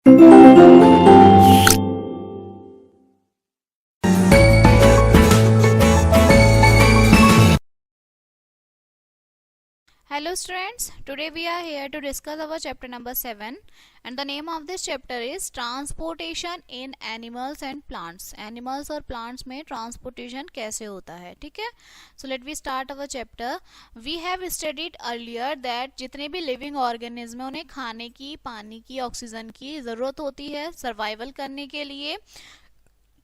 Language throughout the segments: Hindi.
Hello students, today we are here to discuss our chapter number 7 and the name of this chapter is transportation in animals and plants. Animals और plants में transportation कैसे होता है, ठीक है. So let we start our chapter. We have studied earlier that जितने भी living organism हैं उन्हें खाने की, पानी की, ऑक्सीजन की ज़रूरत होती है सर्वाइवल करने के लिए.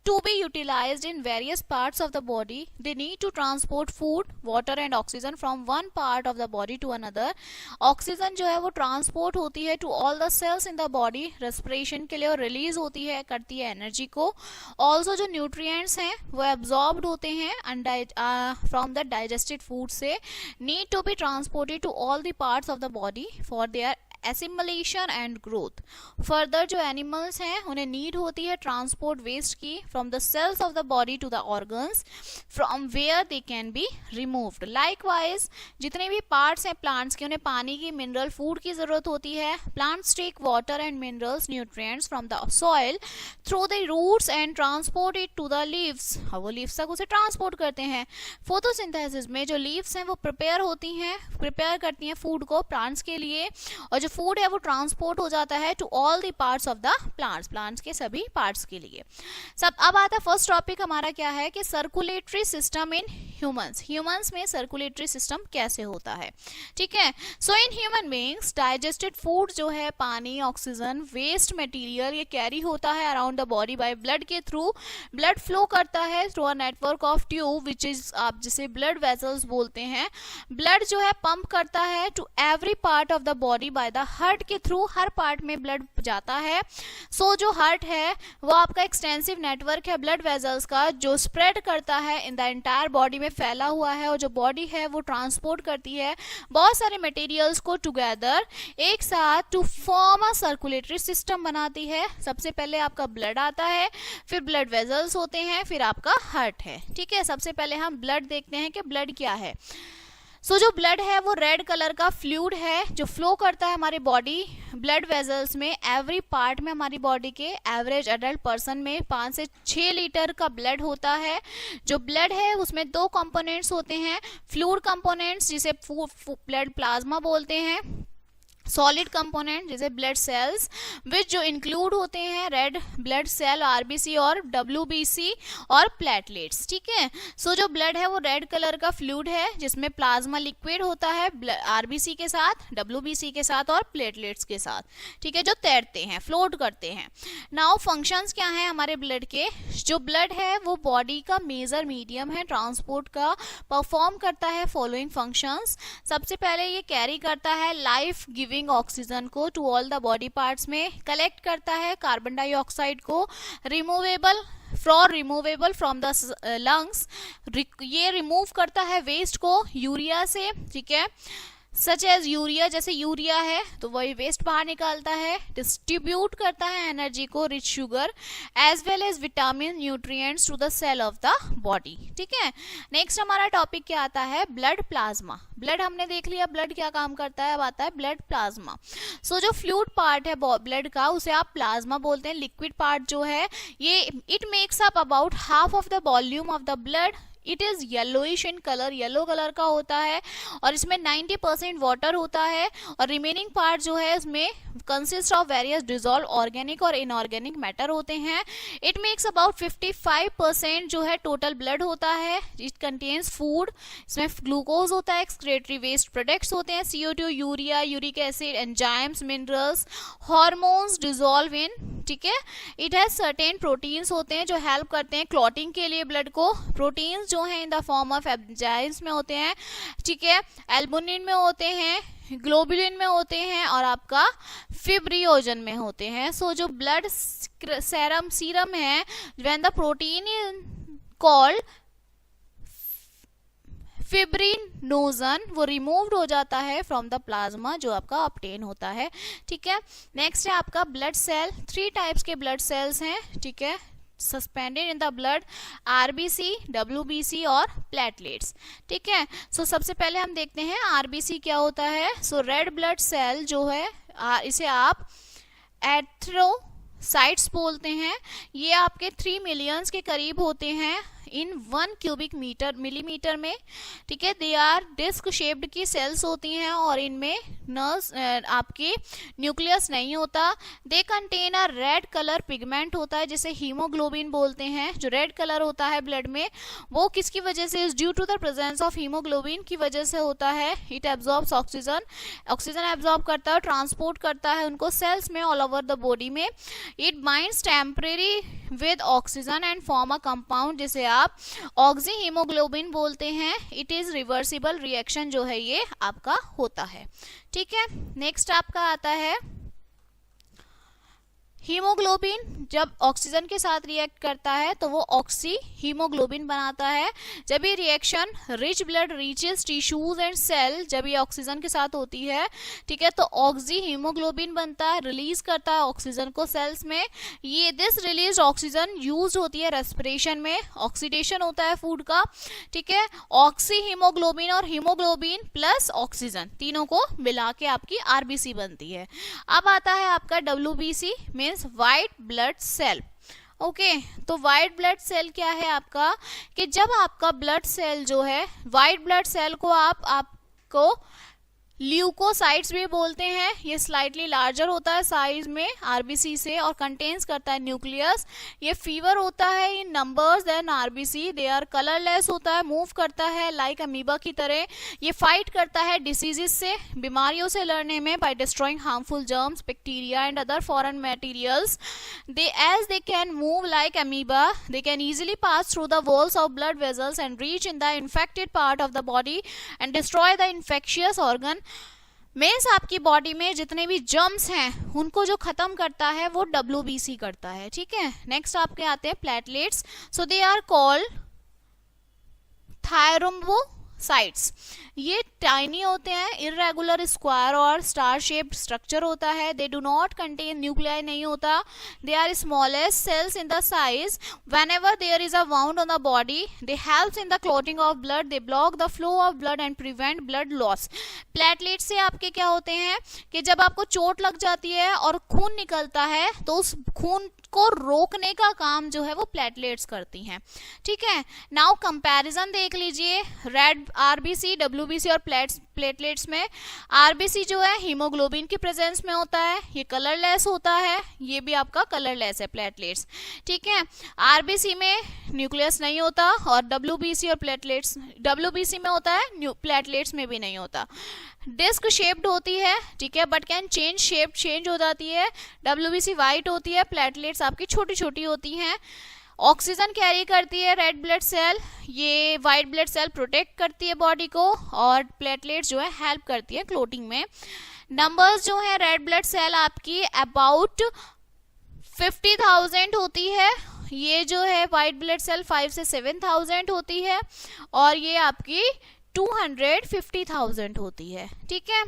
To be utilized in various parts of the body, they need to transport food, water and oxygen from one part of the body to another. Oxygen जो है वो transport होती है to all the cells in the body, respiration के लिए और release होती है, करती है energy को. Also जो nutrients हैं वो absorbed होते हैं from the digested food से need to be transported to all the parts of the body for their assimilation and growth. Further जो animals हैं उन्हें need होती है transport waste की from the cells of the body to the organs from where they can be removed. Likewise जितने भी parts हैं plants के उन्हें पानी की, mineral, food की ज़रूरत होती है. Plants take water and minerals, nutrients from the soil through the roots and transport it to the leaves. वो leaves तक उसे transport करते हैं. Photosynthesis में जो leaves हैं वो prepare करती हैं food को plants के लिए और जो फूड है वो ट्रांसपोर्ट हो जाता है to all the parts of the plants के सभी पार्ट्स के लिए. अब आता है फर्स्ट टॉपिक हमारा क्या है कि सर्कुलेटरी सिस्टम इन ह्यूमंस में सर्कुलेटरी सिस्टम कैसे होता है, ठीक है. So in human beings digested food जो है पानी, ऑक्सीजन, वेस्ट मटेरियल ये कैरी होता है around the body by blood के थ्रू. ब्लड फ्लो करता है through a network of tube which is आप जिसे ब्लड वेसल्स बोलते हैं. ब्लड जो है पंप करता है to every part of the body by the heart के थ्रू. हर पार्ट में ब्लड जाता है. सो जो हार्ट है वो आपका एक्सटेंसिव नेटवर्क है ब्लड वेसल्स का जो स्प्रेड करता है इन द एंटायर बॉडी में फैला हुआ है और जो बॉडी है वो ट्रांसपोर्ट करती है बहुत सारे मटेरियल्स को टुगेदर एक साथ to form a circulatory system बनाती है. सबसे पहले आपका ब्लड आता है, फिर ब्लड वेसल्स होते हैं, फिर आपका हार्ट है, ठीक है. सबसे पहले हम ब्लड देखते हैं कि ब्लड क्या है. जो ब्लड है वो रेड कलर का फ्लूइड है जो फ्लो करता है हमारी बॉडी ब्लड वेसल्स में. एवरी पार्ट में हमारी बॉडी के एवरेज अडल्ट पर्सन में 5 से 6 लीटर का ब्लड होता है. जो ब्लड है उसमें 2 कंपोनेंट्स होते हैं. फ्लूइड कंपोनेंट्स जिसे ब्लड प्लाज्मा बोलते हैं, सॉलिड कंपोनेंट जैसे ब्लड सेल्स विच जो इंक्लूड होते हैं रेड ब्लड सेल, आरबीसी और डब्ल्यूबीसी और प्लेटलेट्स, ठीक है. जो ब्लड है वो रेड कलर का फ्लूइड है जिसमें प्लाज्मा लिक्विड होता है आरबीसी के साथ, डब्ल्यूबीसी के साथ और प्लेटलेट्स के साथ, ठीक है, जो तैरते हैं, फ्लोट करते हैं. नाउ फंक्शंस क्या हैं हमारे ब्लड के. जो ब्लड है वो बॉडी का मेजर मीडियम है ट्रांसपोर्ट का, परफॉर्म करता है फॉलोइंग फंक्शंस. सबसे पहले ये कैरी करता है लाइफ गिविंग ऑक्सीजन को to all the body parts में, कलेक्ट करता है कार्बन डाइऑक्साइड को, रिमूवेबल फ्रॉम द लंग्स, ये रिमूव करता है वेस्ट को यूरिया से, ठीक है, सच एज यूरिया, जैसे यूरिया है तो वही वेस्ट बाहर निकालता है. डिस्ट्रीब्यूट करता है एनर्जी को, rich sugar as well as vitamin nutrients to the cell of the body, ठीक है. नेक्स्ट हमारा टॉपिक क्या आता है, ब्लड प्लाज्मा. ब्लड हमने देख लिया ब्लड क्या काम करता है. अब आता है ब्लड प्लाज्मा. जो फ्लूइड पार्ट है ब्लड का उसे आप प्लाज्मा बोलते हैं. लिक्विड पार्ट जो है ये it makes up about half of the volume of the blood. It is yellowish in colour, yellow colour का होता है और इसमें 90% वाटर होता है और रिमेनिंग पार्ट जो है इसमें consist of various dissolve organic और इनऑर्गेनिक मैटर होते हैं. इट मेक्स अबाउट 55% जो है टोटल ब्लड होता है. इट कंटेन्स फूड, इसमें ग्लूकोज होता है, एक्सक्रेटरी वेस्ट प्रोडक्ट्स होते हैं, CO2, urea, uric acid, enzymes, minerals, hormones dissolve in, ठीक है. इट हैज सर्टेन प्रोटीन्स होते हैं जो हेल्प करते हैं क्लॉटिंग के लिए ब्लड को. प्रोटीन्स जो हैं in the form of enzymes में होते हैं, ठीक है, एल्बुमिन में होते हैं, ग्लोबुलिन में होते हैं और आपका फिब्रियोजन में होते हैं. जो ब्लड सीरम है when the protein called fibrinogen वो रिमूव्ड हो जाता है फ्रॉम द प्लाज्मा जो आपका ऑब्टेन होता है, ठीक है. नेक्स्ट है आपका ब्लड सेल. 3 टाइप्स के ब्लड सेल्स हैं, ठीक है, suspended in the blood, RBC, WBC और प्लेटलेट्स, ठीक है. सबसे पहले हम देखते हैं आरबीसी क्या होता है. रेड ब्लड सेल जो है इसे आप एथ्रोसाइट्स बोलते हैं। ये आपके 3 मिलियंस के करीब होते हैं इन 1 क्यूबिक मिलीमीटर में, ठीक है। दे आर डिस्क शेप्ड की सेल्स होती हैं और इनमें नर्व्स आपके न्यूक्लियस नहीं होता। They contain a red colour pigment होता है जिसे हीमोग्लोबिन बोलते हैं। जो रेड कलर होता है ब्लड में वो किसकी वजह से, is due to the presence of haemoglobin की वजह से होता है। इट एब्जॉर्ब्स ऑक्सीजन एब्जॉर्ब करता है, ट्रांसपोर्ट करता है उनको सेल्स में ऑल ओवर द बॉडी में। It binds temporary with oxygen and form a compound जिसे आप ऑक्सी हीमोग्लोबिन बोलते हैं। इट इज रिवर्सिबल रिएक्शन जो है ये आपका होता है, ठीक है। नेक्स्ट आपका आता है हीमोग्लोबिन। जब ऑक्सीजन के साथ रिएक्ट करता है तो वो ऑक्सी हीमोग्लोबिन बनाता है। जब ये reaction rich blood reaches tissues and cell, जब ये ऑक्सीजन के साथ होती है, ठीक है, तो ऑक्सी हीमोग्लोबिन बनता है, रिलीज करता है ऑक्सीजन को सेल्स में। ये दिस रिलीज ऑक्सीजन यूज होती है रेस्पिरेशन में, ऑक्सीडेशन होता है फूड का, ठीक है। ऑक्सी हीमोग्लोबिन और हीमोग्लोबिन प्लस ऑक्सीजन तीनों को मिला के आपकी आरबीसी बनती है। अब आता है आपका WBC means white blood cell. Okay, तो व्हाइट ब्लड सेल क्या है आपका, कि जब आपका ब्लड सेल जो है, व्हाइट ब्लड सेल को आपको ल्यूकोसाइट्स भी बोलते हैं। ये स्लाइटली लार्जर होता है साइज में आरबीसी से और कंटेन्स करता है न्यूक्लियस। ये फीवर होता है in numbers then RBC. They are colourless होता है, मूव करता है लाइक अमीबा की तरह। ये फाइट करता है डिसीजेस से, बीमारियों से लड़ने में, by destroying harmful germs, bacteria and other foreign materials. They can move like amoeba, they can easily pass through the walls of blood vessels and reach in the infected part of the body and destroy the infectious organ. Means आपकी बॉडी में जितने भी जर्म्स हैं उनको जो खत्म करता है वो डब्ल्यूबीसी करता है, ठीक है। नेक्स्ट आपके आते हैं platelets. So they are called thrombocytes. ये टाइनी होते हैं, इरेगुलर स्क्वायर और स्टार शेप्ड स्ट्रक्चर होता है। They do not contain nuclei नहीं होता। They are smallest cells in the size. Whenever there is a wound on the body they helps in the clotting of blood, they block the flow of blood and prevent blood loss. Platelet से आपके क्या होते हैं कि जब आपको चोट लग जाती है और खून निकलता है तो उस खून को रोकने का काम जो है वो प्लेटलेट्स करती हैं, ठीक है। नाउ कंपैरिजन देख लीजिए रेड आरबीसी, डब्ल्यूबीसी और प्लेटलेट्स में। आरबीसी जो है हीमोग्लोबिन की प्रेजेंस में होता है, ये कलरलेस होता है, ये भी आपका कलरलेस है प्लेटलेट्स, ठीक है। आरबीसी में न्यूक्लियस नहीं होता और डब्ल्यूबीसी और प्लेटलेट्स, डब्ल्यूबीसी में होता है, प्लेटलेट्स में भी नहीं होता। डिस्क शेप्ड होती है, ठीक है, but can change shape, change हो जाती है। डब्ल्यूबीसी वाइट होती है, प्लेटलेट्स आपकी छोटी छोटी होती हैं। ऑक्सीजन कैरी करती है रेड ब्लड सेल, ये वाइट ब्लड सेल प्रोटेक्ट करती है बॉडी को और प्लेटलेट्स जो है हेल्प करती है क्लोटिंग में। नंबर्स जो है रेड ब्लड सेल आपकी अबाउट 50,000 होती है, ये जो है वाइट ब्लड सेल 5 से 7,000 होती है और ये आपकी 250,000 होती है, ठीक है।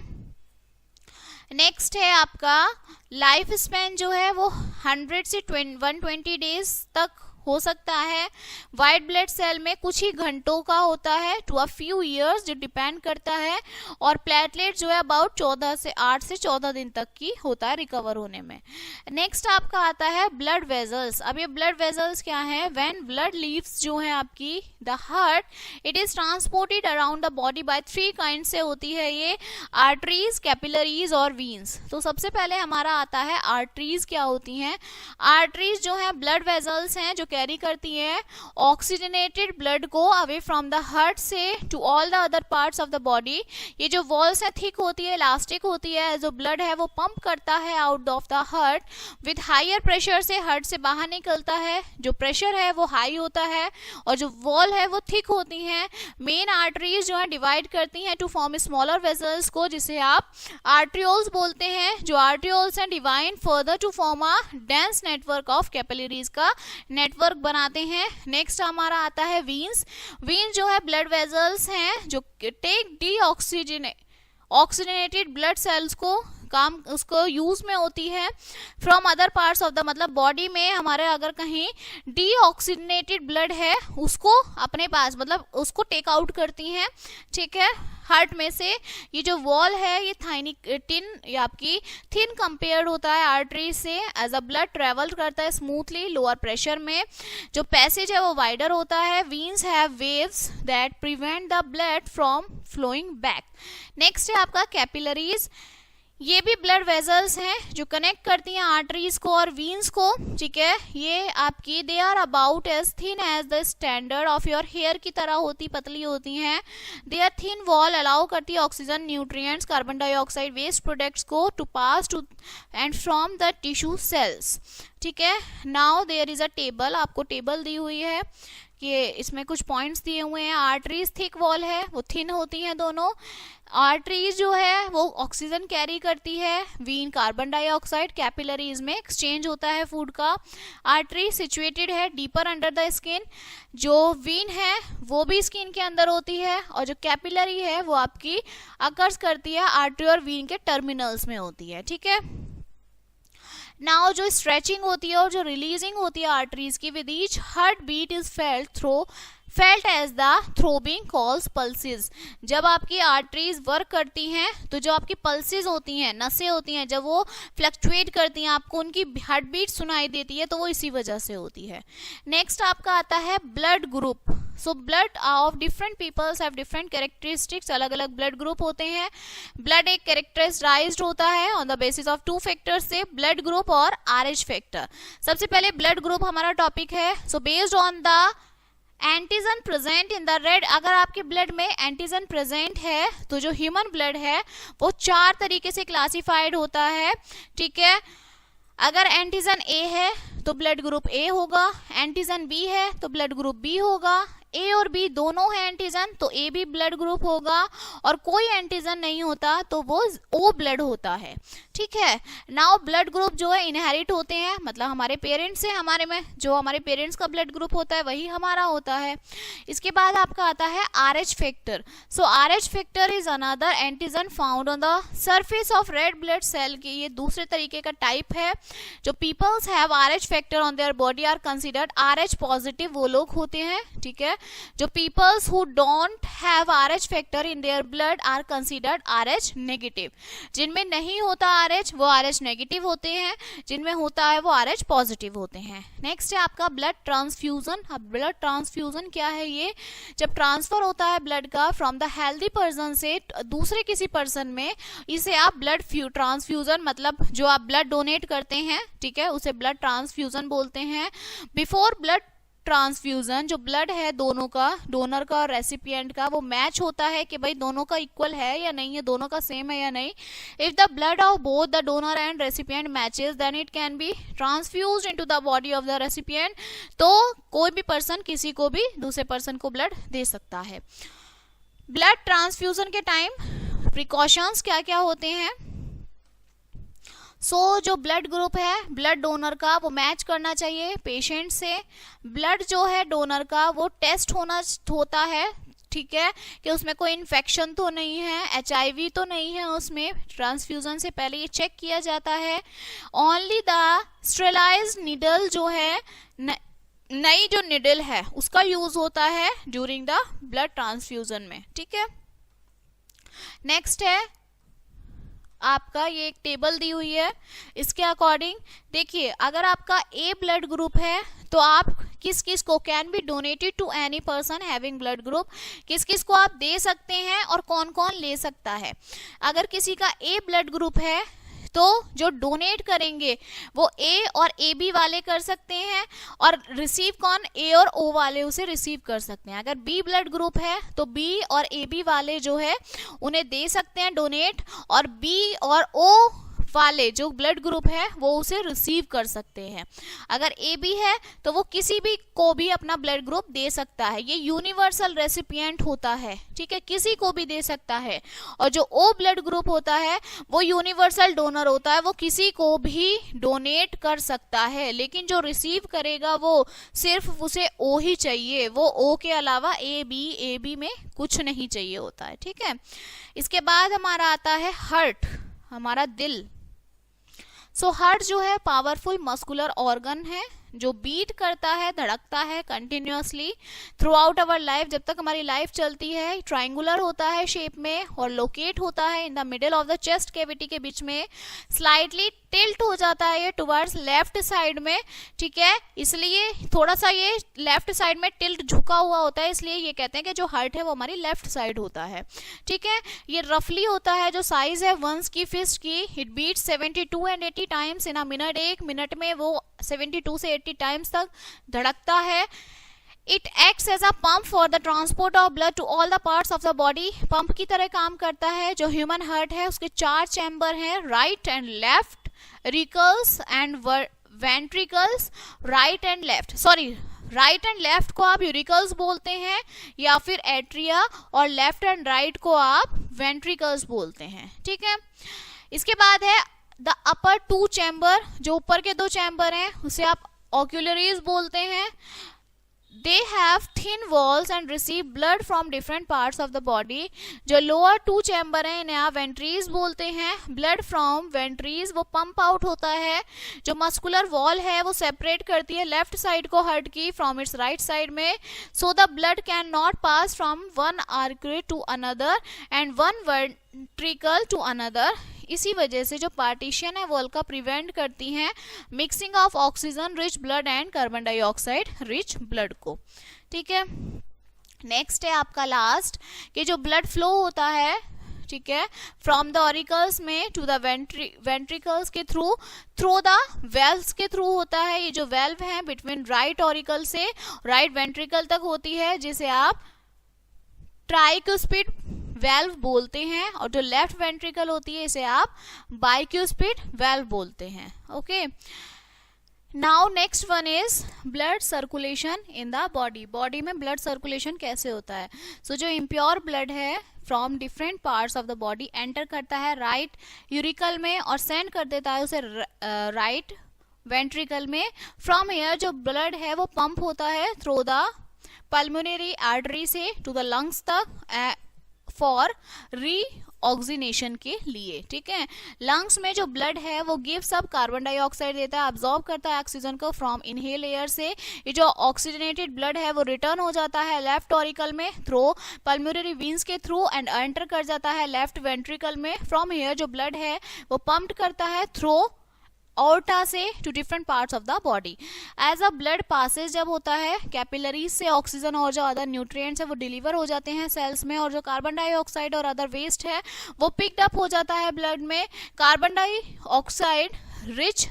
नेक्स्ट है आपका लाइफ स्पैन जो है वो 100 से 120 डेज तक हो सकता है। व्हाइट ब्लड सेल में कुछ ही घंटों का होता है, टू अ फ्यू इयर्स, जो डिपेंड करता है। और प्लेटलेट जो है अबाउट 8 से 14 दिन तक की होता है रिकवर होने में। नेक्स्ट आपका आता है ब्लड वेजल्स। अब ये ब्लड वेजल्स क्या है, व्हेन ब्लड लीव्स जो है आपकी the heart, it is transported around the body bye 3 kind से होती है ये, आर्टरीज, कैपिलरीज और वीन्स। तो सबसे पहले हमारा आता है आर्टरीज क्या होती हैं। आर्टरीज जो है ब्लड वेजल्स हैं जो कैरी करती है ऑक्सीजनेटेड ब्लड को अवे फ्रॉम द हार्ट से to all the other parts of the body. ये जो वॉल्स है थिक होती है, इलास्टिक होती है, जो ब्लड है वो पंप करता है out of the heart with higher pressure से हार्ट से बाहर निकलता है। जो प्रेशर है वो हाई होता है और जो वॉल है वो थिक होती हैं। मेन आर्टरीज जो है डिवाइड करती हैं टू फॉर्म स्मॉलर वेजल्स को, जिसे आप आर्ट्रियोल्स बोलते हैं। जो आर्ट्रियोल्स हैं divide further to form a dense network of capillaries का नेटवर्क बनाते हैं। नेक्स्ट हमारा आता है वीन्स। वीन्स जो है ब्लड वेजल्स हैं जो टेक ऑक्सीजनेटेड ब्लड सेल्स को काम उसको यूज में होती है from other parts of the, मतलब बॉडी में हमारे अगर कहीं डीऑक्सीजनेटेड ब्लड है उसको अपने पास, मतलब उसको टेक आउट करती हैं, ठीक है, हार्ट में से। ये जो वॉल है ये ये आपकी थिन कंपेयर्ड होता है आर्टरी से, एज अ ब्लड ट्रेवल करता है स्मूथली लोअर प्रेशर में। जो पैसेज है वो वाइडर होता है। Veins have valves that prevent the blood from flowing back. Next है आपका कैपिलरीज। ये भी ब्लड वेजल्स हैं जो कनेक्ट करती हैं आर्टरीज को और वीन्स को, ठीक है। ये आपकी they are about as thin as the standard of your hair की तरह होती, पतली होती हैं। They are thin wall allow करती है oxygen, nutrients, carbon dioxide, waste products को to pass to and from the tissue cells, ठीक है। Now there is a table, आपको टेबल दी हुई है कि इसमें कुछ पॉइंट्स दिए हुए हैं। आर्टरीज थिक वॉल है, वो थिन होती हैं दोनों। आर्टरीज जो है वो ऑक्सीजन कैरी करती है, वीन कार्बन डाइऑक्साइड, कैपिलरीज में एक्सचेंज होता है फूड का। आर्टरी सिचुएटेड है डीपर अंडर द स्किन, जो वीन है वो भी स्किन के अंदर होती है, और जो कैपिलरी है वो आपकी अकर्स करती है आर्टरी और वीन के टर्मिनल्स में होती है, ठीक है। नाउ जो स्ट्रेचिंग होती है और जो रिलीजिंग होती है आर्टरीज की, with each heart beat is felt as the throbbing calls pulses. जब आपकी आर्टरीज वर्क करती हैं तो जो आपकी पल्सेस होती हैं, नसें होती हैं, जब वो फ्लक्चुएट करती हैं आपको उनकी हार्ट बीट सुनाई देती है, तो वो इसी वजह से होती है। नेक्स्ट आपका आता है blood group. So blood of different peoples have different characteristics, अलग अलग ब्लड ग्रुप होते हैं। ब्लड एक कैरेक्टराइज्ड होता है on the basis of 2 factors से, ब्लड ग्रुप और RH फैक्टर। सबसे पहले ब्लड ग्रुप हमारा टॉपिक है। So based on the antigen present in the red, अगर आपके ब्लड में एंटीजन प्रेजेंट है तो जो ह्यूमन ब्लड है वो 4 तरीके से क्लासिफाइड होता है, ठीक है। अगर एंटीजन A है तो ब्लड ग्रुप A होगा, एंटीजन B है तो ब्लड ग्रुप B होगा, A और B दोनों है एंटीजन तो A भी ब्लड ग्रुप होगा, और कोई एंटीजन नहीं होता तो वो O ब्लड होता है, ठीक है। नाउ ब्लड ग्रुप जो है इनहेरिट होते हैं, मतलब हमारे पेरेंट्स से हमारे में जो हमारे पेरेंट्स का ब्लड ग्रुप होता है वही हमारा होता है। इसके बाद आपका आता है RH factor. So RH factor is another antigen found on the surface of red blood cell की, ये दूसरे तरीके का टाइप है। जो peoples have RH factor on their body are considered RH positive, वो लोग होते हैं, ठीक है। जो peoples who don't have RH factor in their blood are considered RH negative. जिनमें नहीं होता RH वो RH नेगेटिव होते हैं, जिनमें होता है वो RH पॉजिटिव होते हैं। नेक्स्ट है आपका ब्लड ट्रांसफ्यूजन। अब ब्लड ट्रांसफ्यूजन क्या है? ये जब ट्रांसफर होता है ब्लड का फ्रॉम द हेल्दी पर्सन से दूसरे किसी पर्सन में, इसे आप ब्लड ट्रांसफ्यूजन, मतलब जो आप ब्लड डोनेट करते हैं, ठीक है, उसे ब्लड ट्रांसफ्यूजन बोलते हैं। बिफोर ब्लड ट्रांसफ्यूजन जो ब्लड है दोनों का, डोनर का और रेसिपिएंट का, वो मैच होता है कि भाई दोनों का इक्वल है या नहीं है, दोनों का सेम है या नहीं। If the blood of both the donor and recipient matches then it can be transfused into the body of the recipient. तो कोई भी पर्सन किसी को भी दूसरे पर्सन को ब्लड दे सकता है। ब्लड ट्रांसफ्यूजन के टाइम प्रिकॉशंस क्या क्या होते हैं? जो ब्लड ग्रुप है ब्लड डोनर का वो मैच करना चाहिए पेशेंट से। ब्लड जो है डोनर का वो टेस्ट होता है, ठीक है, कि उसमें कोई इन्फेक्शन तो नहीं है, HIV तो नहीं है उसमें। ट्रांसफ्यूजन से पहले ये चेक किया जाता है। ओनली द स्टेरिलाइज्ड निडल जो है, नई जो निडल है उसका यूज होता है ड्यूरिंग द ब्लड ट्रांसफ्यूजन में, ठीक है। नेक्स्ट है आपका ये एक टेबल दी हुई है, इसके अकॉर्डिंग देखिए, अगर आपका A ब्लड ग्रुप है तो आप किस किस को can be donated to any person having blood group, किस किस को आप दे सकते हैं और कौन कौन ले सकता है। अगर किसी का A ब्लड ग्रुप है तो जो डोनेट करेंगे वो A और AB वाले कर सकते हैं, और रिसीव कौन, A और O वाले उसे रिसीव कर सकते हैं। अगर B ब्लड ग्रुप है तो B और AB वाले जो है उन्हें दे सकते हैं डोनेट, और B और O वाले जो ब्लड ग्रुप है वो उसे रिसीव कर सकते हैं। अगर AB है तो वो किसी भी को भी अपना ब्लड ग्रुप दे सकता है, ये यूनिवर्सल रेसिपिएंट होता है, ठीक है, किसी को भी दे सकता है। और जो O ब्लड ग्रुप होता है वो यूनिवर्सल डोनर होता है, वो किसी को भी डोनेट कर सकता है, लेकिन जो रिसीव करेगा वो सिर्फ उसे O ही चाहिए, वो O के अलावा AB में कुछ नहीं चाहिए होता है, ठीक है। इसके बाद हमारा आता है हार्ट। हमारा दिल। सो हार्ट जो है पावरफुल मस्कुलर ऑर्गन है जो बीट करता है, धड़कता है continuously through out our life. जब तक हमारी लाइफ चलती है ट्रायंगुलर होता है शेप में और लोकेट होता है in the middle of the chest cavity के बीच में। स्लाइटली टिल्ट हो जाता है ये टुवर्ड्स लेफ्ट साइड में, ठीक है, इसलिए थोड़ा सा ये लेफ्ट साइड में टिल्ट झुका हुआ होता है, इसलिए ये कहते हैं कि जो हार्ट है वो हमारी लेफ्ट साइड होता है, ठीक है। ये रफली होता है, जो साइज है वंस की फिस्ट की, it beat 72 and 80 times in a minute. एक मिनट में वो 72 से 80 टाइम्स तक धड़कता है। It acts as a pump for the transport of blood to all the parts of the body. Pump की तरह काम करता है। जो ह्यूमन हार्ट है उसके 4 चैम्बर हैं, right and left, auricles and ventricles, right and left, sorry right and left को आप यूरिकल्स बोलते हैं या फिर एट्रिया, और लेफ्ट एंड राइट को आप वेंट्रिकल्स बोलते हैं, ठीक है। इसके बाद है द अपर 2 चैम्बर, जो ऊपर के 2 चैम्बर हैं उसे आप ऑक्यूलरीज बोलते हैं। They have thin walls and receive blood from different parts of the body. जो लोअर 2 चैम्बर हैं इन्हें आप वेंट्रीज बोलते हैं। ब्लड फ्रॉम वेंट्रीज वो पंप आउट होता है। जो मस्कुलर वॉल है वो सेपरेट करती है लेफ्ट साइड को हार्ट की फ्रॉम इट्स राइट साइड में, so the blood can not pass from one artery to another and one ventricle to another. इसी वजह से जो पार्टीशन है वॉल का प्रिवेंट करती हैं mixing of oxygen rich blood and carbon dioxide rich blood को, ठीक है। नेक्स्ट है आपका लास्ट कि जो ब्लड फ्लो होता है, ठीक है, फ्रॉम द ऑरिकल्स में टू द वेंट्रिकल्स के थ्रू द वेल्व्स के थ्रू होता है। ये जो वेल्व है बिटवीन राइट ऑरिकल से राइट वेंट्रिकल तक होती है, जिसे आप ट्राइक्यूस्पिड वेल्व बोलते हैं, और जो लेफ्ट वेंट्रिकल होती है इसे आप बाइक्यूस्पिड वेल्व बोलते हैं, okay. Now next one is blood circulation in the body. Body में ब्लड सर्कुलेशन कैसे होता है? सो जो इम्प्योर ब्लड है from different parts of the body enter करता है राइट यूरिकल में और सेंड कर देता है उसे राइट वेंट्रिकल में। फ्रॉम हेयर जो ब्लड है वो पंप होता है थ्रू द पल्मोनरी आर्टरी से टू द लंग्स तक फॉर रीऑक्सीनेशन के लिए, ठीक है। लंग्स में जो ब्लड है वो गिव्स अप कार्बन डाइऑक्साइड देता है, अब्सॉर्ब करता है ऑक्सीजन को फ्रॉम इनहेल एयर से। ये जो ऑक्सीजनेटेड ब्लड है वो रिटर्न हो जाता है लेफ्ट ऑरिकल में थ्रू पल्मोनरी वेन्स के थ्रू एंड एंटर कर जाता है लेफ्ट वेंट्रिकल में। फ्रॉम हेयर जो ब्लड है वो पंप्ड करता है थ्रू ऑर्टा से to different parts of the body. As a blood passes जब होता है कैपिलरीज से ऑक्सीजन और जो अदर न्यूट्रिएंट्स है वो डिलीवर हो जाते हैं सेल्स में, और जो कार्बन डाइऑक्साइड और अदर वेस्ट है वो पिक्ड अप हो जाता है ब्लड में। कार्बन डाइऑक्साइड रिच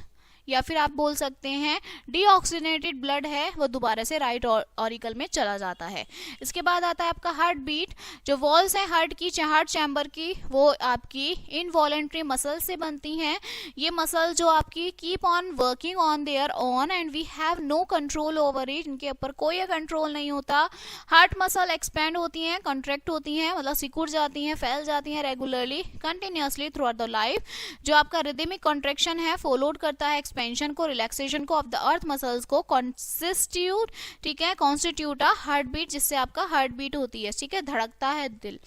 या फिर आप बोल सकते हैं डीऑक्सीजनेटेड ब्लड है वो दोबारा से राइट ऑरिकल में चला जाता है। इसके बाद आता है आपका हार्ट बीट। जो वॉल्स हैं हार्ट की, हार्ट चैम्बर की, वो आपकी इनवॉलेंट्री मसल से बनती हैं। ये मसल जो आपकी keep on working on their own and we have no control over it, इनके ऊपर कोई कंट्रोल नहीं होता। हार्ट मसल एक्सपेंड होती हैं, कॉन्ट्रैक्ट होती हैं, मतलब सिकुड़ जाती हैं, फैल जाती हैं regularly continuously through out the life. जो आपका रिदमिक कॉन्ट्रैक्शन है फॉलोड करता है एक्सपेंशन को, रिलैक्सेशन को ऑफ द अर्थ मसल्स को कॉन्स्टिट्यूट, ठीक है, कॉन्स्टिट्यूट अ हार्ट बीट, जिससे आपका हार्ट बीट होती है, ठीक है, धड़कता है दिल।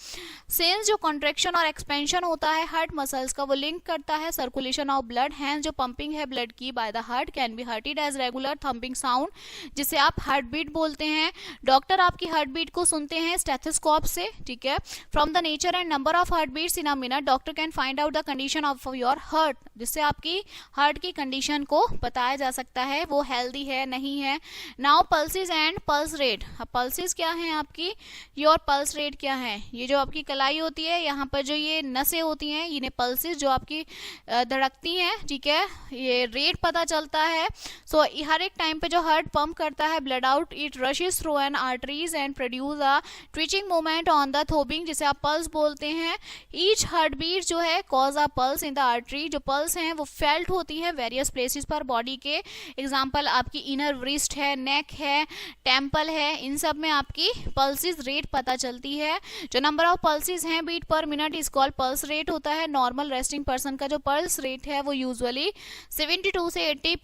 सेंस जो कॉन्ट्रैक्शन और एक्सपेंशन होता है हार्ट मसल्स का वो लिंक करता है सर्कुलेशन ऑफ ब्लड। हैंस जो पंपिंग है ब्लड की by the heart can be heard as regular thumping sound, जिसे आप हार्ट बीट बोलते हैं। डॉक्टर आपकी हार्ट बीट को सुनते हैं स्टेथोस्कोप से, ठीक है। From the nature and number of heart beats in a minute doctor can find out the condition of your heart, जिससे आपकी हार्ट की कंडीशन को बताया जा सकता है वो हेल्दी है नहीं है। Now pulses and pulse rate. अब पल्सेस क्या है आपकी, योर पल्स रेट क्या है? ये जो आपकी कलाई होती है यहाँ पर जो ये नसें होती हैं इन्हें पल्सेस जो आपकी धड़कती हैं, ठीक है, ये रेट पता चलता है। सो हर एक टाइम पे जो हार्ट पंप करता है blood out, it rashes through an arteries and produce a twitching movement on the throbbing, जिसे आप पल्स बोलते हैं। ईच हार्ट बीट जो है cause a pulse in the artery. जो पल्स हैं वो फेल्ट होती है वेरियस प्लेसेस पर बॉडी के। एग्जाम्पल आपकी इनर व्रिस्ट है, नेक है, टेम्पल है, इन सब में आपकी पल्सेस रेट पता चलती है। जो नंबर ऑफ पल्सेस हैं beat per minute is called pulse rate होता है। नॉर्मल रेस्टिंग पर्सन का जो पल्स रेट है वो यूजुअली 72 से 80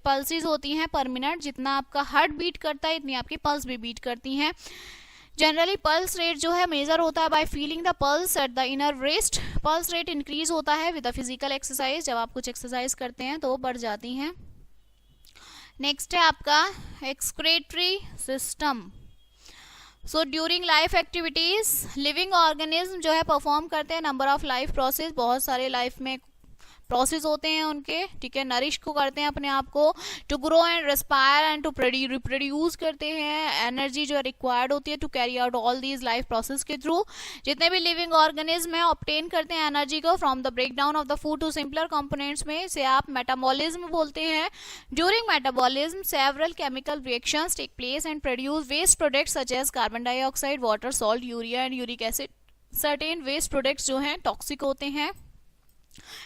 पल्सेस होती हैं पर मिनट। जितना आपका हार्ट बीट करता है इतनी आपकी पल्स भी बीट करती हैं। जनरली पल्स रेट जो है मेजर होता है by feeling the pulse at the inner breast. Pulse rate increase होता है विद द फिजिकल एक्सरसाइज, जब आप कुछ एक्सरसाइज करते हैं तो वो बढ़ जाती हैं। नेक्स्ट है आपका excretory system. So during life activities living organism जो है परफॉर्म करते हैं नंबर ऑफ लाइफ प्रोसेस, बहुत सारे लाइफ में प्रोसेस होते हैं उनके, ठीक है। नरिश को करते हैं अपने आप को, to grow and respire and to reproduce करते हैं, एनर्जी जो रिक्वायर्ड होती है to carry out all these life process के थ्रू। जितने भी लिविंग ऑर्गेनिज्म है ऑब्टेन करते हैं एनर्जी को from the breakdown of the food to simpler components में, से आप मेटाबॉलिज्म बोलते हैं। During metabolism several chemical reactions take place and produce waste products such as carbon dioxide, water, salt, urea and uric acid. Certain waste products जो हैं टॉक्सिक होते हैं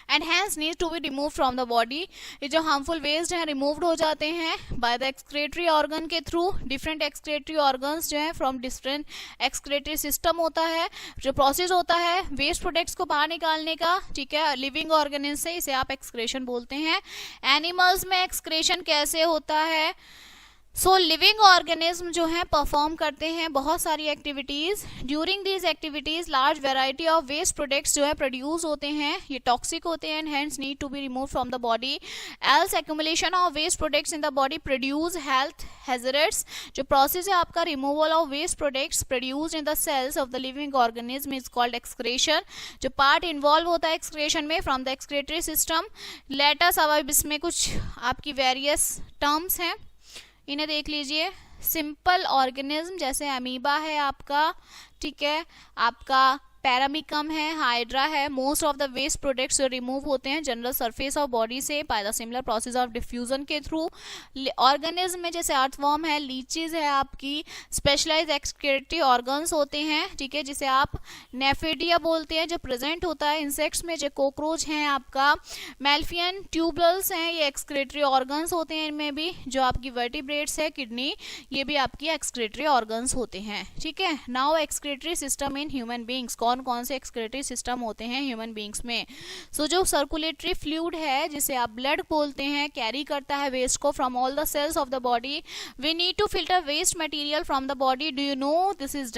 and hence need to be remove from the body. ये जो हार्मफुल वेस्ट हैं रिमूव्ड हो जाते हैं बाय द एक्सक्रीटरी ऑर्गन के थ्रू। डिफरेंट एक्सक्रीटरी ऑर्गन्स जो है फ्रॉम डिफरेंट एक्सक्रीटरी सिस्टम होता है, जो प्रोसेस होता है वेस्ट प्रोडक्ट्स को बाहर निकालने का, ठीक है, लिविंग ऑर्गेनिज्म से, इसे आप एक्सक्रेशन बोलते हैं। एनिमल्स में एक्सक्रेशन कैसे होता है? सो लिविंग ऑर्गेनिज्म जो है परफॉर्म करते हैं बहुत सारी activities. During these activities large variety of waste products जो है प्रोड्यूस होते हैं, ये टॉक्सिक होते हैं and hence need to be remove from the body. Else accumulation of waste products in the body produce health hazards. जो प्रोसेस है आपका removal of waste products produced in the cells of the living organism is called excretion. जो पार्ट इन्वॉल्व होता है एक्सक्रेशन में from the excretory system. Latus अब इसमें कुछ आपकी वेरियस टर्म्स हैं, इन्हें देख लीजिए। सिंपल ऑर्गेनिज्म जैसे अमीबा है आपका, ठीक है, आपका पैरामिकम है, हाइड्रा है। Most of the waste products जो रिमूव होते हैं जनरल सरफेस ऑफ बॉडी से by the similar process of diffusion के थ्रू। ऑर्गेनिज्म में जैसे अर्थवर्म है, लीचीज है आपकी, स्पेशलाइज एक्सक्रीटरी ऑर्गन्स होते हैं, ठीक है, जिसे आप नेफेडिया बोलते हैं, जो प्रेजेंट होता है इंसेक्ट्स में। जो कॉकरोच हैं आपका, मेल्फियन ट्यूबल्स हैं, ये एक्सक्रीटरी ऑर्गन्स होते हैं इनमें भी। जो आपकी वर्टिब्रेट्स है, किडनी, ये भी आपकी एक्सक्रीटरी ऑर्गन्स होते हैं, ठीक है। Now excretory system in human beings, कौन से एक्सक्रीटरी सिस्टम होते हैं ह्यूमन बींग्स में? सो जो सर्कुलेटरी फ्लूइड है, जिसे आप ब्लड बोलते हैं, कैरी करता है वेस्ट को from all the cells of the body. We need to filter waste material from the body. Do you know this is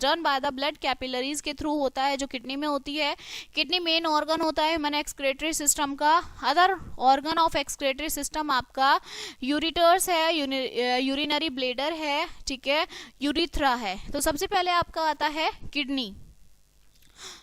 done by the blood capillaries के थ्रू होता है, जो किडनी में होती है। किडनी मेन ऑर्गन होता है ह्यूमन एक्सक्रीटरी सिस्टम का। Other organ of excretory system आपका यूरिटर्स है, यूरिनरी ब्लेडर है, ठीक है, यूरिथ्रा है। तो सबसे पहले आपका आता है किडनी।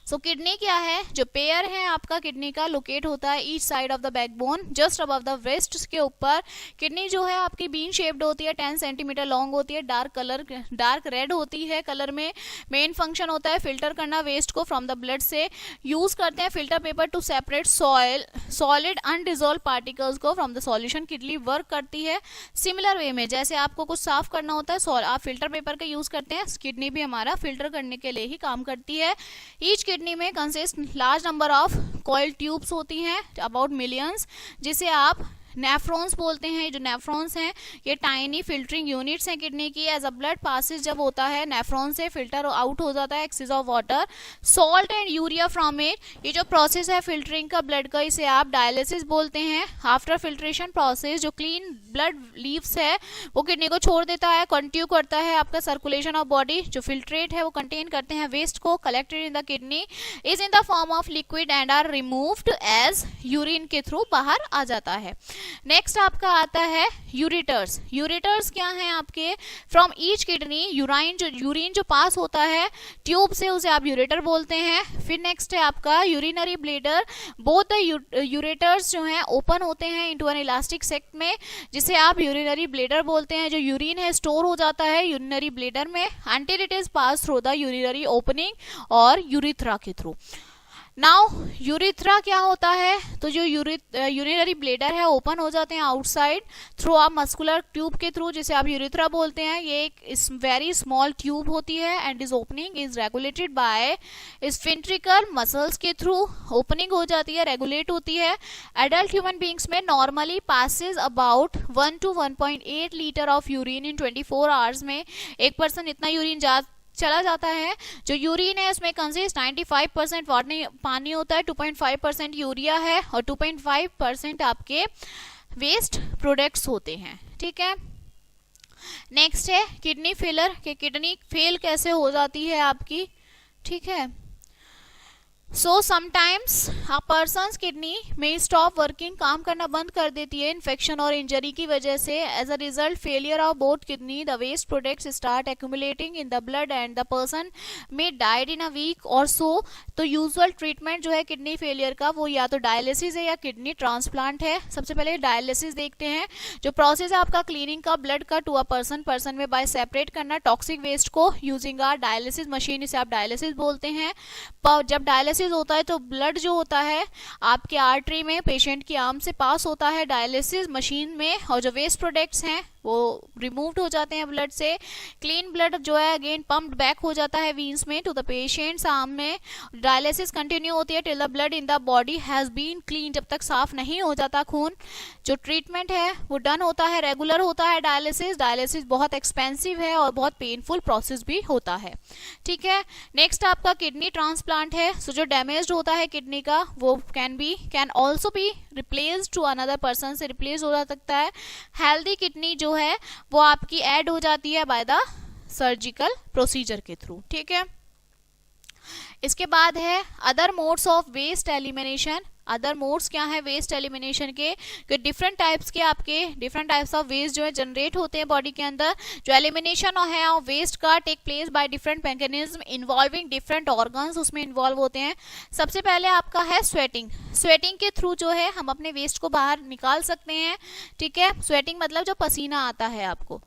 सो किडनी क्या है? जो पेयर है आपका किडनी का लोकेट होता है each side of the backbone, just above the waist के ऊपर। किडनी जो है आपकी बीन शेप्ड होती है, 10 सेंटीमीटर लॉन्ग होती है, डार्क रेड होती है कलर में। मेन फंक्शन होता है फिल्टर करना वेस्ट को फ्रॉम द ब्लड से। यूज करते हैं filter paper to separate solid undissolved particles को from the solution. Kidney work करती है सिमिलर वे में, जैसे आपको कुछ साफ करना होता है आप फिल्टर पेपर का यूज करते हैं, किडनी भी हमारा फिल्टर करने के लिए ही काम करती है। ईच किडनी में consist large number of coil tubes होती हैं, अबाउट मिलियंस, जिसे आप नेफ्रॉन्स बोलते हैं। जो नेफ्रॉन्स हैं ये टाइनी फिल्टरिंग यूनिट्स हैं किडनी की। एज अ ब्लड पासिस जब होता है नेफ्रॉन से फिल्टर आउट हो जाता है excess of water, salt and urea from it. ये जो प्रोसेस है फिल्टरिंग का ब्लड का, इसे आप डायलिसिस बोलते हैं। आफ्टर फिल्ट्रेशन प्रोसेस जो क्लीन ब्लड लीव्स है वो किडनी को छोड़ देता है, कंटिन्यू करता है आपका सर्कुलेशन ऑफ बॉडी। जो फिल्ट्रेट है वो कंटेन करते हैं वेस्ट को, collected in the kidney is in the form of liquid and are removed as urine के थ्रू बाहर आ जाता है। नेक्स्ट आपका आता है यूरिटर्स। यूरिटर्स क्या हैं आपके? फ्रॉम ईच किडनी यूरिन जो पास होता है ट्यूब से, उसे आप यूरेटर बोलते हैं। फिर नेक्स्ट है आपका urinary bladder. Both the ureters जो हैं ओपन होते हैं इनटू एन इलास्टिक सेक्ट में, जिसे आप यूरिनरी ब्लेडर बोलते हैं। जो यूरिन है स्टोर हो जाता है यूरिनरी ब्लेडर में until it is pass through the urinary opening और यूरिथ्रा के थ्रू। नाउ यूरिथ्रा क्या होता है? तो जो यूरिनरी ब्लेडर है ओपन हो जाते हैं आउटसाइड थ्रू आप मस्कुलर ट्यूब के थ्रू, जिसे आप यूरिथ्रा बोलते हैं। ये एक वेरी स्मॉल ट्यूब होती है and is opening is regulated by sphincterical muscles के थ्रू ओपनिंग हो जाती है, रेगुलेट होती है। एडल्ट ह्यूमन बींग्स में normally passes about 1 to 1.8 litre of urine in 24 hours में। एक पर्सन इतना यूरिन चला जाता है। जो यूरिन है उसमें कंसिस्ट 95% पानी होता है, 2.5% यूरिया है और 2.5% आपके वेस्ट प्रोडक्ट्स होते हैं, ठीक है। नेक्स्ट है किडनी फेलर, कि किडनी फेल कैसे हो जाती है आपकी, ठीक है। So sometimes a persons kidney में स्टॉप वर्किंग, काम करना बंद कर देती है इन्फेक्शन और इंजरी की वजह से। As a result failure of both kidney, the waste products start accumulating in the blood and the person may died in a week or so. तो यूजुअल ट्रीटमेंट जो है किडनी फेलियर का वो या तो डायलिसिस है या किडनी ट्रांसप्लांट है। सबसे पहले डायलिसिस देखते हैं। जो प्रोसेस है आपका क्लीनिंग का ब्लड का टू अ पर्सन में बाय सेपरेट करना टॉक्सिक वेस्ट को यूजिंग अ डायलिसिस मशीन, इसे आप डायलिसिस बोलते हैं। जब डायलिसिस होता है तो ब्लड जो होता है आपके आर्टरी में पेशेंट की आर्म से पास होता है डायलिसिस मशीन में, और जो वेस्ट प्रोडक्ट्स हैं वो रिमूव्ड हो जाते हैं ब्लड से। क्लीन ब्लड जो है अगेन पंप्ड बैक हो जाता है वीन्स में टू द पेशेंट्स आर्म में। डायलिसिस कंटिन्यू होती है till the blood in the body has been clean, जब तक साफ नहीं हो जाता खून। जो ट्रीटमेंट है वो डन होता है, रेगुलर होता है डायलिसिस। डायलिसिस बहुत एक्सपेंसिव है और बहुत पेनफुल प्रोसेस भी होता है, ठीक है। नेक्स्ट आपका किडनी ट्रांसप्लांट है। सो जो डैमेज होता है किडनी का वो can also be replace to another person, से रिप्लेस हो सकता है। हेल्दी किडनी जो है वो आपकी ऐड हो जाती है बाय द सर्जिकल प्रोसीजर के थ्रू, ठीक है। इसके बाद है other modes of waste elimination. Other modes क्या है वेस्ट एलिमिनेशन के डिफरेंट टाइप्स के आपके डिफरेंट टाइप्स ऑफ वेस्ट जो है जनरेट होते हैं बॉडी के अंदर। जो एलिमिनेशन है ऑफ वेस्ट का take place by different mechanism involving different organs, उसमें इन्वॉल्व होते हैं। सबसे पहले आपका है स्वेटिंग। स्वेटिंग के थ्रू जो है हम अपने वेस्ट को बाहर निकाल सकते हैं, ठीक है। स्वेटिंग मतलब जो पसीना आता है आपको।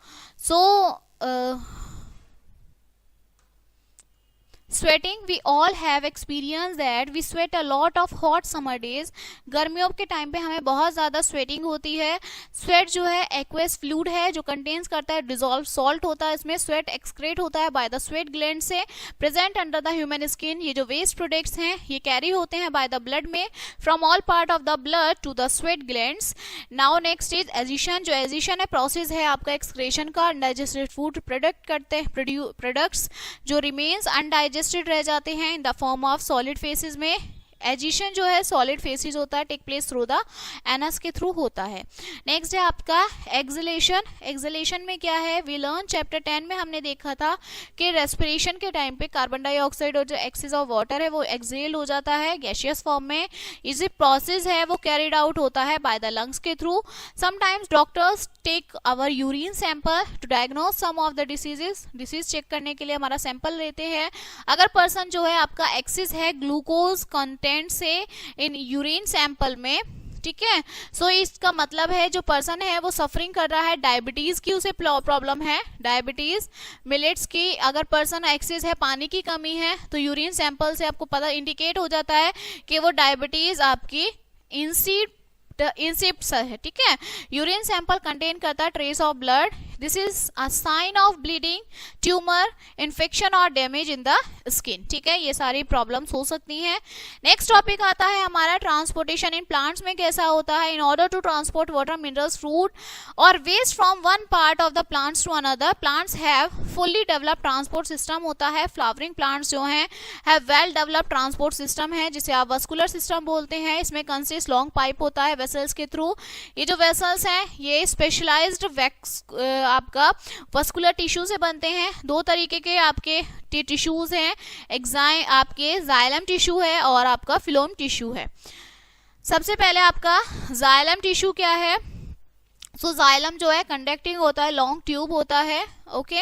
Sweating, we all have experience that we sweat a lot of hot summer days. गर्मियों के टाइम पे हमें बहुत ज्यादा स्वेटिंग होती है। स्वेट जो है एक्वस फ्लूइड है जो कंटेन्स करता है डिजोल्व सॉल्ट होता है इसमें। स्वेट एक्सक्रेट होता है बाय द स्वेट ग्लैंड से present under the human skin. ये जो वेस्ट प्रोडक्ट्स हैं ये कैरी होते हैं बाय द ब्लड में from all part of the blood to the sweat glands. Now next is egestion. जो एजिशन है प्रोसेस है आपका एक्सक्रेशन का। अनडाइजेस्टेड फूड प्रोडक्ट करते हैं प्रोडक्ट्स जो रिमेन्स अनडाइजेस्टेड रह जाते हैं in the form of solid faeces में। एजिशन जो है सॉलिड फेसेस होता है, take place through the anus के थ्रू होता है। नेक्स्ट है आपका एक्सलेशन। एक्सलेशन में क्या है, वी लर्न चैप्टर 10 में हमने देखा था कि रेस्पिरेशन के टाइम पे कार्बन डाइऑक्साइड और जो एक्सेस ऑफ वाटर है वो एक्सेल हो जाता है गैसियस फॉर्म में। इसी प्रोसेस है वो कैरिड आउट होता है बाय द लंग्स के through. Sometimes doctors take our urine sample to diagnose some of the diseases. Disease check करने के लिए हमारा सैंपल लेते हैं। अगर पर्सन जो है आपका एक्सेस है ग्लूकोज कंटेंट से इन यूरिन सैंपल में, ठीक है। सो इसका मतलब है जो पर्सन है वो सफरिंग कर रहा है डायबिटीज की, उसे प्रॉब्लम है डायबिटीज मिलेट्स की। अगर पर्सन एक्सेस है पानी की कमी है तो यूरिन सैंपल से आपको पता इंडिकेट हो जाता है कि वो डायबिटीज आपकी इंसिप्ट है, ठीक है। यूरिन सैंपल कंटेन करता है trace of blood. This is a sign of bleeding, tumour, infection और डैमेज इन द स्किन, ठीक है। ये सारी प्रॉब्लम्स हो सकती हैं। नेक्स्ट टॉपिक आता है हमारा ट्रांसपोर्टेशन इन प्लांट्स में कैसा होता है। In order to transport water, minerals, fruit और waste from one part of the plants to another, plants have fully developed transport system होता है। फ्लावरिंग प्लांट्स जो हैं have well developed transport system है जिसे आप वस्कुलर सिस्टम बोलते हैं। इसमें कंसिस्ट लॉन्ग पाइप होता है वेसल्स के थ्रू। ये जो वेसल्स हैं ये स्पेशलाइज्ड वैक्स आपका वस्कुलर टिश्यू से बनते हैं। दो तरीके के आपके टिश्यूज हैं, आपके जाइलम टिश्यू है और आपका फिलोम टिश्यू है। सबसे पहले आपका जाइलम टिश्यू क्या है। सो जाइलम जो है कंडक्टिंग होता है, लॉन्ग ट्यूब होता है, ओके,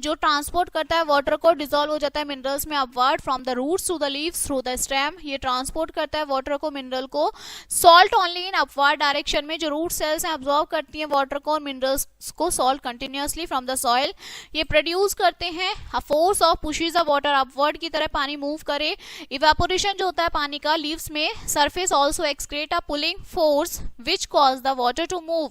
जो ट्रांसपोर्ट करता है वाटर को, डिसॉल्व हो जाता है मिनरल्स में upward from the roots to the leaves through the stem. ये ट्रांसपोर्ट करता है वाटर को, मिनरल को। Salt only in upward direction में, जो रूट सेल्स हैं अब्सॉर्ब करती हैं वाटर को और मिनरल्स को salt continuously from the soil. ये प्रोड्यूस करते हैं a force of pushes the water upward की तरह पानी मूव करे। इवेपोरेशन जो होता है पानी का लीव्स में, surface also excrete a pulling force which cause the water to move.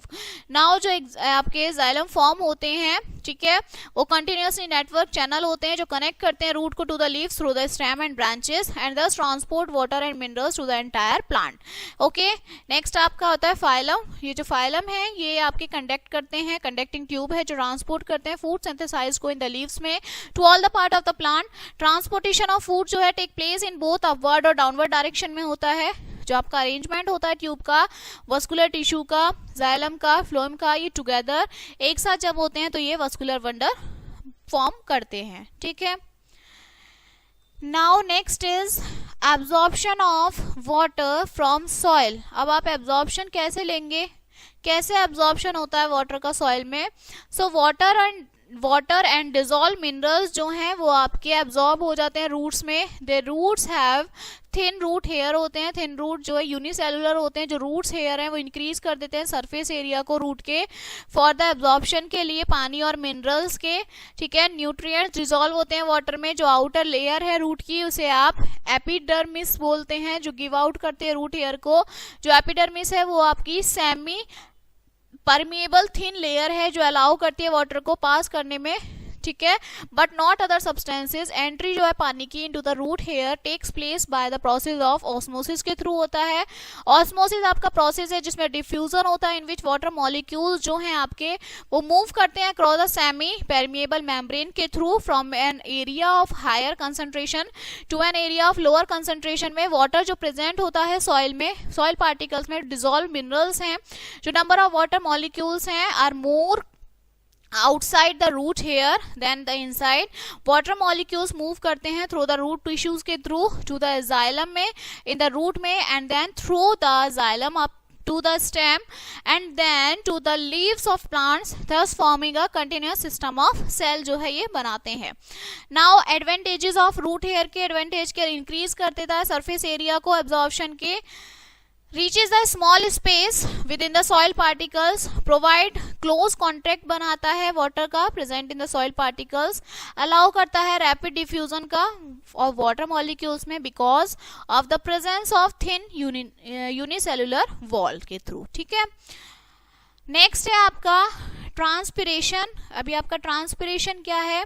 Now जो आपके जाइलम फॉर्म होते हैं, ठीक है, वो कंटिन्यूअसली नेटवर्क चैनल होते हैं जो कनेक्ट करते हैं रूट को to the leaves through the stem and branches and thus transport water and minerals to the entire plant, okay. Next आपका होता है फाइलम। ये जो फाइलम है ये आपके कंडक्ट करते हैं, कंडक्टिंग ट्यूब है जो ट्रांसपोर्ट करते हैं फूड सिंथेसाइज को इन द लीव्स में to all the part of the plant. Transportation of food जो है take place in both upward और डाउनवर्ड डायरेक्शन में होता है। जो आपका अरेंजमेंट होता है ट्यूब का, वस्कुलर टिश्यू का, जाइलम का, फ्लोएम का, ये टुगेदर एक साथ जब होते हैं तो ये वस्कुलर वंडर फॉर्म करते हैं, ठीक है। Now next is absorption of water from soil. अब आप एब्जॉर्प्शन कैसे लेंगे, कैसे एब्जॉर्प्शन होता है वाटर का सॉइल में। So water and dissolve minerals जो हैं वो आपके एब्जॉर्ब हो जाते हैं रूट्स में। They roots have thin root hair होते हैं, थिन रूट जो है यूनिसेलुलर होते हैं। जो रूट्स हेयर हैं वो इंक्रीज कर देते हैं सरफेस एरिया को रूट के फॉर द एब्जॉर्प्शन के लिए पानी और मिनरल्स के, ठीक है। न्यूट्रिएंट्स डिजॉल्व होते हैं वाटर में। जो आउटर लेयर है रूट की उसे आप एपिडर्मिस बोलते हैं, जो गिव आउट करते हैं रूट हेयर को। जो एपिडर्मिस है वो आपकी सेमी परमिएबल थिन लेयर है जो अलाउ करती है वाटर को पास करने में, ठीक है, but not other substances. Entry जो है पानी की into the root hair takes place by the process of osmosis के थ्रू होता है। ऑस्मोसिस आपका प्रोसेस है जिसमें डिफ्यूजन होता है इन विच वाटर मॉलिक्यूल्स जो हैं आपके वो मूव करते हैं across the semi permeable membrane के through from an area of higher concentration to an area of lower concentration में। वाटर जो प्रेजेंट होता है सॉइल में, सॉइल पार्टिकल्स में डिजॉल्व मिनरल्स हैं। जो नंबर ऑफ वाटर मॉलिक्यूल्स हैं are more outside the root hair than the inside। water molecules move करते हैं through the root tissues के through to the xylem में, in the root में, and then through the xylem up to the stem and then to the leaves of plants, thus forming a continuous system of cell जो है ये बनाते हैं। now advantages of root hair के advantage के increase कर देता है surface area को absorption के, reaches the small space within the soil particles, provide close contact बनाता है water का present in the soil particles, allow करता है rapid diffusion का of water molecules में because of the presence of thin unicellular wall के through, ठीक है। नेक्स्ट है आपका ट्रांसपिरेशन। अभी आपका ट्रांसपिरेशन क्या है,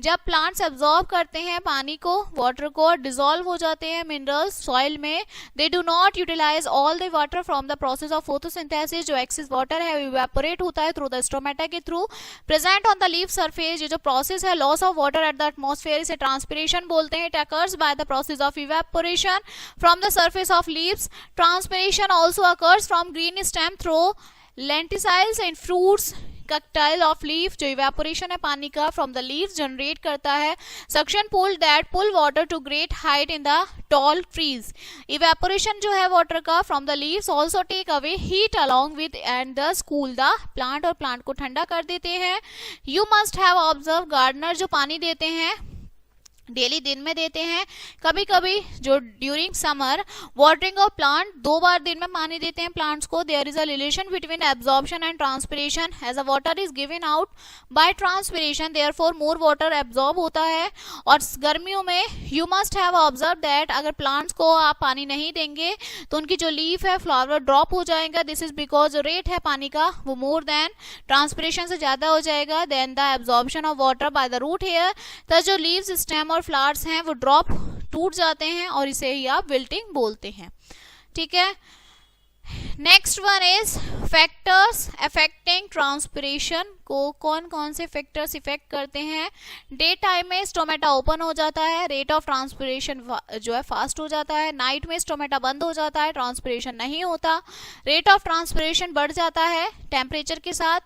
जब प्लांट्स एब्जॉर्ब करते हैं पानी को, वाटर को, डिसॉल्व हो जाते हैं मिनरल्स सॉइल में। They do not utilise all the water from the process of photosynthesis. जो एक्सेस वाटर है इवेपोरेट होता है थ्रू द स्टोमेटा के through. Present on the leaf surface, ये जो प्रोसेस है loss of water at the atmosphere, इसे ट्रांसपिरेशन बोलते हैं। It occurs by the process of evaporation from the surface of leaves. Transpiration also occurs from green stem through lenticels and fruits कक्टाइल of leaf. जो इवेपोरेशन है पानी का फ्रॉम द लीव्स जनरेट करता है। Suction pull that pull water to great height in the tall trees. Evaporation जो है वाटर का from the leaves also take away heat along with and thus cool the plant, और प्लांट को ठंडा कर देते हैं। You must have observe gardener जो पानी देते हैं डेली दिन में देते हैं, कभी कभी जो during summer watering of plant 2 बार दिन में पानी देते हैं प्लांट्स को। There is a relation between absorption and transpiration. As a water is given out by transpiration therefore more water absorb होता है। और गर्मियों में you must have observe that अगर प्लांट्स को आप पानी नहीं देंगे तो उनकी जो लीफ है फ्लावर ड्रॉप हो जाएगा। दिस इज बिकॉज जो रेट है पानी का वो मोर देन ट्रांसपिरेशन से ज्यादा हो जाएगा then the absorption of water by the root hair. तो जो लीव्स स्टेम और फ्लावर्स हैं वो ड्रॉप टूट जाते हैं और इसे ही आप विल्टिंग बोलते हैं, ठीक है। Next one is factors affecting transpiration को। कौन कौन से फैक्टर्स इफेक्ट करते हैं। डे टाइम में स्टोमेटा ओपन हो जाता है, रेट ऑफ ट्रांसपिरेशन जो है फास्ट हो जाता है। नाइट में स्टोमेटा बंद हो जाता है, ट्रांसपिरेशन नहीं होता। रेट ऑफ ट्रांसपिरेशन बढ़ जाता है टेम्परेचर के साथ।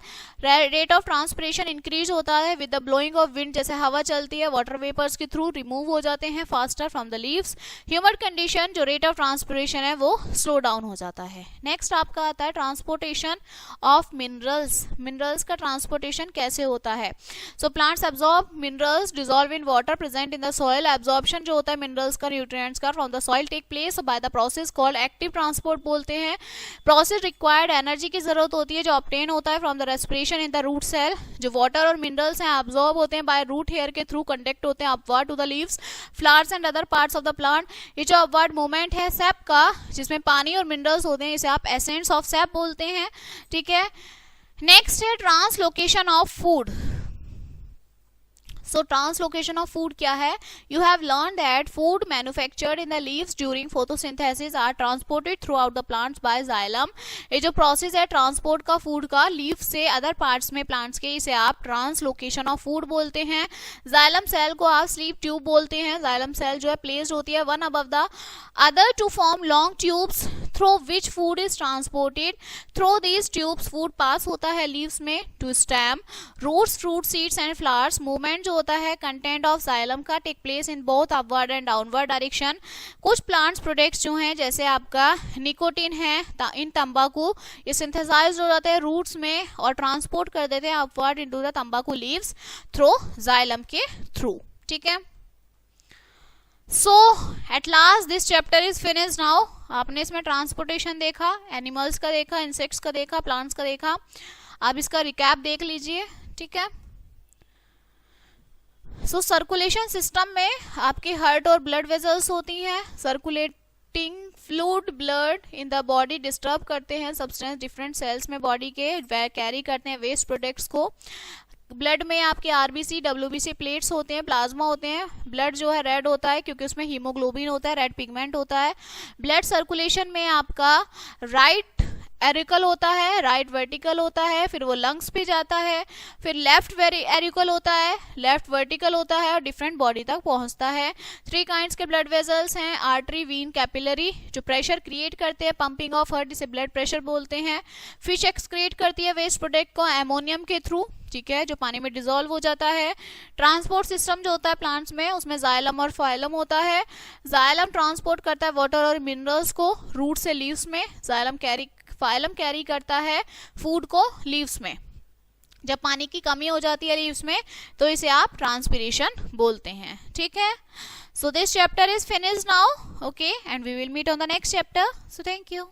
रेट ऑफ ट्रांसपिरेशन इंक्रीज होता है with the blowing of wind, जैसे हवा चलती है वाटर वेपर्स के थ्रू रिमूव हो जाते हैं faster from the leaves. Humid condition जो रेट ऑफ ट्रांसपिरेशन है वो स्लो डाउन हो जाता है। नेक्स्ट आपका आता है ट्रांसपोर्टेशन ऑफ मिनरल्स। मिनरल्स का ट्रांसपोर्टेशन कैसे होता है। So plants absorb minerals dissolve in water present in the soil. Absorption जो होता है मिनरल्स का न्यूट्रिएंट्स का from the soil take place by the process called active transport बोलते हैं। प्रोसेस रिक्वायर्ड एनर्जी की जरूरत होती है जो ऑब्टेन होता है from the respiration in the root cell. जो वाटर और मिनरल्स हैं एब्जॉर्ब होते हैं बाय रूट हेयर के थ्रू, कंडक्ट होते हैं upward to the leaves, flowers and other parts of the plant. ये जो अपवर्ड मूवमेंट है सेप का जिसमें पानी और मिनरल्स होते हैं इसे आप एसेंट्स ऑफ सेप बोलते हैं, ठीक है। नेक्स्ट है translocation of food. So translocation of food क्या है? You have learned that food manufactured in the leaves during photosynthesis are transported throughout the plants by xylem. ये जो प्रोसेस है ट्रांसपोर्ट का फूड का लीफ से अदर पार्ट्स में प्लांट्स के, इसे आप ट्रांसलोकेशन ऑफ फूड बोलते हैं. जाइलम सेल को आप स्लीप ट्यूब बोलते हैं. जाइलम सेल जो है प्लेस्ड होती है one above the other to form long tubes through which food is transported. Through these tubes food pass होता है लीव्स में to stem, roots, fruit, seeds and flowers. Movement जो होता है कंटेंट ऑफ जाइलम का take place in both upward and downward direction. कुछ प्लांट्स प्रोडक्ट्स जो हैं जैसे आपका निकोटिन है इन तंबाकू, ये सिंथेसाइज हो जाते हैं रूट्स में और ट्रांसपोर्ट कर देते हैं अपवर्ड इनटू द तंबाकू लीव्स थ्रू जाइलम के थ्रू. ठीक है. So at last this chapter is finished now. आपने इसमें ट्रांसपोर्टेशन देखा, एनिमल्स का देखा, इंसेक्ट्स का देखा, प्लांट्स का देखा. आप इसका रिकैप देख लीजिए. ठीक है. सो सर्कुलेशन सिस्टम में आपके हार्ट और ब्लड वेजल्स होती हैं. Circulating fluid blood in the body disturb करते हैं सब्सटेंस डिफरेंट सेल्स में बॉडी के, कैरी करते हैं वेस्ट प्रोडक्ट्स को. ब्लड में आपके आरबीसी, डब्ल्यूबीसी प्लेट्स होते हैं, प्लाज्मा होते हैं. ब्लड जो है रेड होता है क्योंकि उसमें हीमोग्लोबिन होता है, रेड पिगमेंट होता है. ब्लड सर्कुलेशन में आपका राइट एरिकल होता है, राइट वर्टिकल होता है, फिर वो लंग्स पे जाता है, फिर लेफ्ट एरिकल होता है, लेफ्ट वर्टिकल होता है और डिफरेंट बॉडी तक पहुंचता है. 3 काइंड्स के ब्लड वेजल्स हैं, आर्टरी, वीन, कैपिलरी, जो प्रेशर क्रिएट करते हैं, पंपिंग ऑफ हार्ट जिसे ब्लड प्रेशर बोलते हैं. फिश एक्सक्रीट करती है वेस्ट प्रोडक्ट को एमोनियम के थ्रू, ठीक है, जो पानी में डिसॉल्व हो जाता है. ट्रांसपोर्ट सिस्टम जो होता है प्लांट्स में उसमें जाइलम और फाइलम होता है. जाइलम ट्रांसपोर्ट करता है वाटर और मिनरल्स को रूट से लीव्स में. फाइलम कैरी करता है फूड को लीव्स में. जब पानी की कमी हो जाती है लीव्स में तो इसे आप ट्रांसपिरेशन बोलते हैं. ठीक है. So this chapter is finished now. Okay, and we will meet on the next chapter. So thank you.